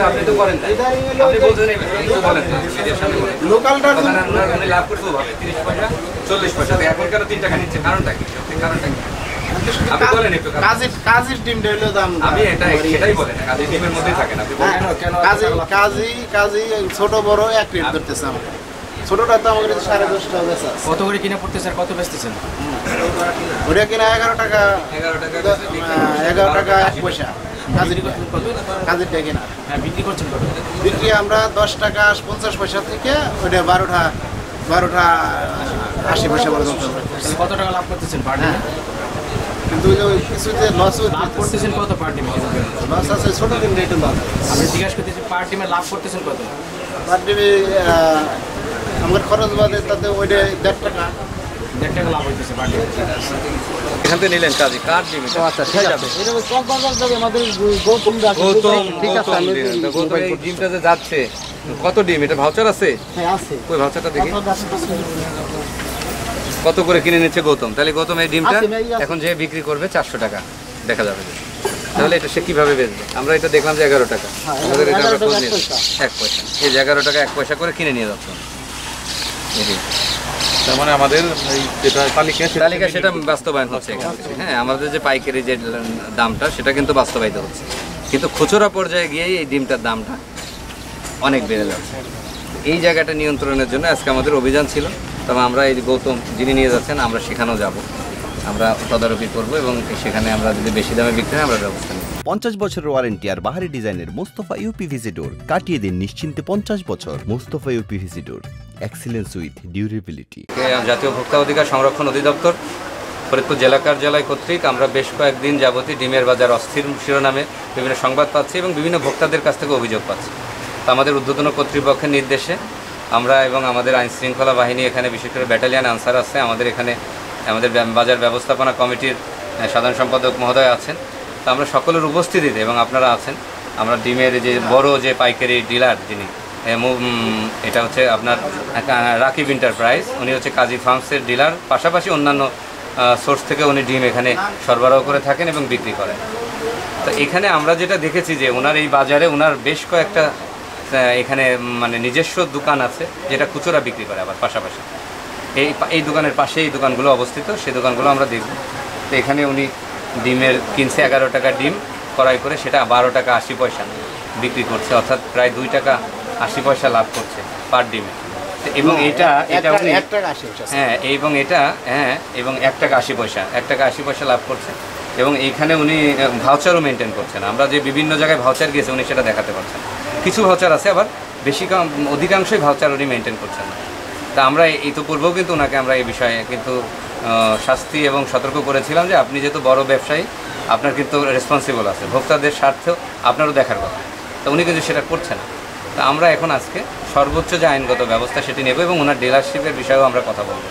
আপনি তো করেন না, আপনি বলছেন একটু বলেন মিডিয়ার সামনে বলেন লোকালটা উনি লাভ করতে হবে 30 পয়সা 40 পয়সা, এখন কেন 3 টাকা নিচ্ছে? কারণটা কি? কারণটা কি আপনি বলেন একটু। কাজের ডিমটা হলো দাম, আমি এটাই বলেন, কাজের ডিমের মধ্যেই থাকে না। আপনি বলেন কেন? কাজী ছোট বড় এক রেট ধরতেছে আমার। ছোটটা তো আমাদের 10.5 টাকা বেচা। কত করে কিনা পড়তেছে আর কত বেচতেছেন? ওটা কিনা 11 টাকা, 11 টাকা 1 পয়সা। কাজেরটা কিনা বিক্রি করছেন কত? বিক্রি আমরা 10 টাকা 50 পয়সা থেকে ওটা 12টা 80 পয়সা পর্যন্ত। কত টাকা লাভ করতেছেন পার ডিমে? কিন্তু কিছুতে লস লাভ করতেছেন কত পার ডিমে? লস আছে, ছোট ডিম রেটে লস। আমি জিজ্ঞাসা করতেছি পার ডিমে লাভ করতেছেন কত? পার ডিমে আমার খরচ বাদে তাতে ওইটা 1.5 টাকা। 1.5 টাকা লাভ হইতেছে পার ডিমে। এখান থেকে নিলেন কাজী কার ডিম? আচ্ছা ঠিক আছে, এটা কক্সবাজার থেকে আমাদের গৌতম এই ডিমটা যে যাচ্ছে কত ডিম? এটা ভাউচার আছে? হ্যাঁ আছে। কই ভাউচারটা দেখি কত করে কিনে নিচ্ছে গৌতম। তাহলে গৌতম এই ডিমটা এখন যে বিক্রি করবে 400 টাকা দেখা যাবে। তাহলে এটা সে কিভাবে বেচবে? আমরা এটা দেখলাম যে 11 টাকা, আমাদের এটা আমরা 1 পয়সা, এই 11 টাকা 1 পয়সা করে কিনে নিয়ে যাচ্ছেন। তার মানে আমাদের যেটা তালিকা সেটা বাস্তবায়ন হচ্ছে এখান থেকে। হ্যাঁ, আমাদের যে পাইকারি যে দামটা সেটা কিন্তু বাস্তবায়িত হচ্ছে, কিন্তু খুচরা পর্যায়ে গিয়েই এই ডিমটার দামটা অনেক বেড়ে যাচ্ছে। এই জায়গাটা নিয়ন্ত্রণের জন্য আজকে আমাদের অভিযান ছিল। তবে আমরা এই গৌতম যিনি নিয়ে যাচ্ছেন আমরা সেখানেও যাব, আমরা তদারকি করব এবং সেখানে আমরা যদি বেশি দামে বিক্রি হয় আমরা ব্যবস্থা নেব। 50 বছরের ওয়ারেন্টি আর বাহারি ডিজাইনের মোস্তফা ইউপিভিসি ডোর, কাটিয়ে দিন নিশ্চিন্তে 50 বছর। Mostafa uPVC door, excellence with durability. জাতীয় ভোক্তা অধিকার সংরক্ষণ অধিদপ্তর ফরিদপুর জেলা কার্যালয় কর্তৃক আমরা বেশ কয়েকদিন যাবতীয় ডিমের বাজার অস্থির শিরোনামে বিভিন্ন সংবাদ পাচ্ছি এবং বিভিন্ন ভোক্তাদের কাছ থেকে অভিযোগ পাচ্ছি। তো আমাদের ঊর্ধ্বতন কর্তৃপক্ষের নির্দেশে আমরা এবং আমাদের আইন শৃঙ্খলা বাহিনী, এখানে বিশেষ করে ব্যাটালিয়ান আনসার আছে, আমাদের এখানে আমাদের বাজার ব্যবস্থাপনা কমিটির সাধারণ সম্পাদক মহোদয় আছেন, তো আমরা সকলের উপস্থিতিতে এবং আপনারা আছেন, আমরা ডিমের যে বড় যে পাইকারি ডিলার যিনি, এটা হচ্ছে আপনার রাকিব এন্টারপ্রাইজ, উনি হচ্ছে কাজী ফার্মসের ডিলার, পাশাপাশি অন্যান্য সোর্স থেকে উনি ডিম এখানে সরবরাহ করে থাকেন এবং বিক্রি করেন। তো এখানে আমরা যেটা দেখেছি যে ওনার এই বাজারে ওনার বেশ কয়েকটা এখানে মানে নিজস্ব দোকান আছে যেটা খুচরা বিক্রি করে, আবার পাশাপাশি এই দোকানের পাশে এই দোকানগুলো অবস্থিত, সেই দোকানগুলো আমরা দেখব। তো এখানে উনি ডিমের কিনছে 11 টাকা ডিম ক্রয় করে সেটা 12 টাকা 80 পয়সা বিক্রি করছে, অর্থাৎ প্রায় 2 টাকা 80 পয়সা লাভ করছে পার ডিমে। এবং এটা উনি 1 টাকা 80 পয়সা, হ্যাঁ, এবং এটা এবং 1 টাকা 80 পয়সা, 1 টাকা 80 পয়সা লাভ করছে। এবং এইখানে উনি ভাউচারও মেনটেন করছেন। আমরা যে বিভিন্ন জায়গায় ভাউচার গিয়েছে উনি সেটা দেখাতে পারছেন। কিছু ভাউচার আছে, আবার অধিকাংশই ভাউচার উনি মেনটেন করছেন না। তা আমরা ইতিপূর্বেও কিন্তু ওনাকে আমরা এই বিষয়ে কিন্তু শাস্তি এবং সতর্ক করেছিলাম যে আপনি যেহেতু বড় ব্যবসায়ী, আপনার কিন্তু রেসপন্সিবল আছে, ভোক্তাদের স্বার্থেও আপনারও দেখার কথা। তো উনি কিন্তু সেটা করছেন না। তা আমরা এখন আজকে সর্বোচ্চ যে আইনগত ব্যবস্থা সেটি নেব এবং ওনার ডিলারশিপের বিষয়েও আমরা কথা বলব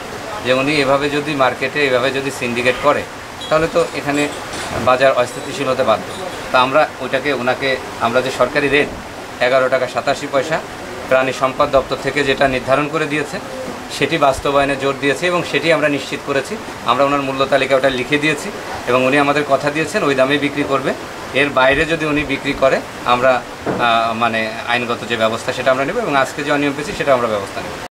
যে উনি এভাবে যদি মার্কেটে এভাবে যদি সিন্ডিকেট করে তাহলে তো এখানে বাজার অস্থিতিশীল হতে বাধ্য। তা আমরা ওনাকে আমরা যে সরকারি রেট 11 টাকা 87 পয়সা প্রাণী সম্পদ দপ্তর থেকে যেটা নির্ধারণ করে দিয়েছে সেটি বাস্তবায়নে জোর দিয়েছি এবং সেটি আমরা নিশ্চিত করেছি। আমরা ওনার মূল্য তালিকা ওটা লিখে দিয়েছি এবং উনি আমাদের কথা দিয়েছেন ওই দামে বিক্রি করবে। এর বাইরে যদি উনি বিক্রি করে আমরা মানে আইনগত যে ব্যবস্থা সেটা আমরা নেব এবং আজকে যে অনিয়ম পেয়েছি সেটা আমরা ব্যবস্থা নেব।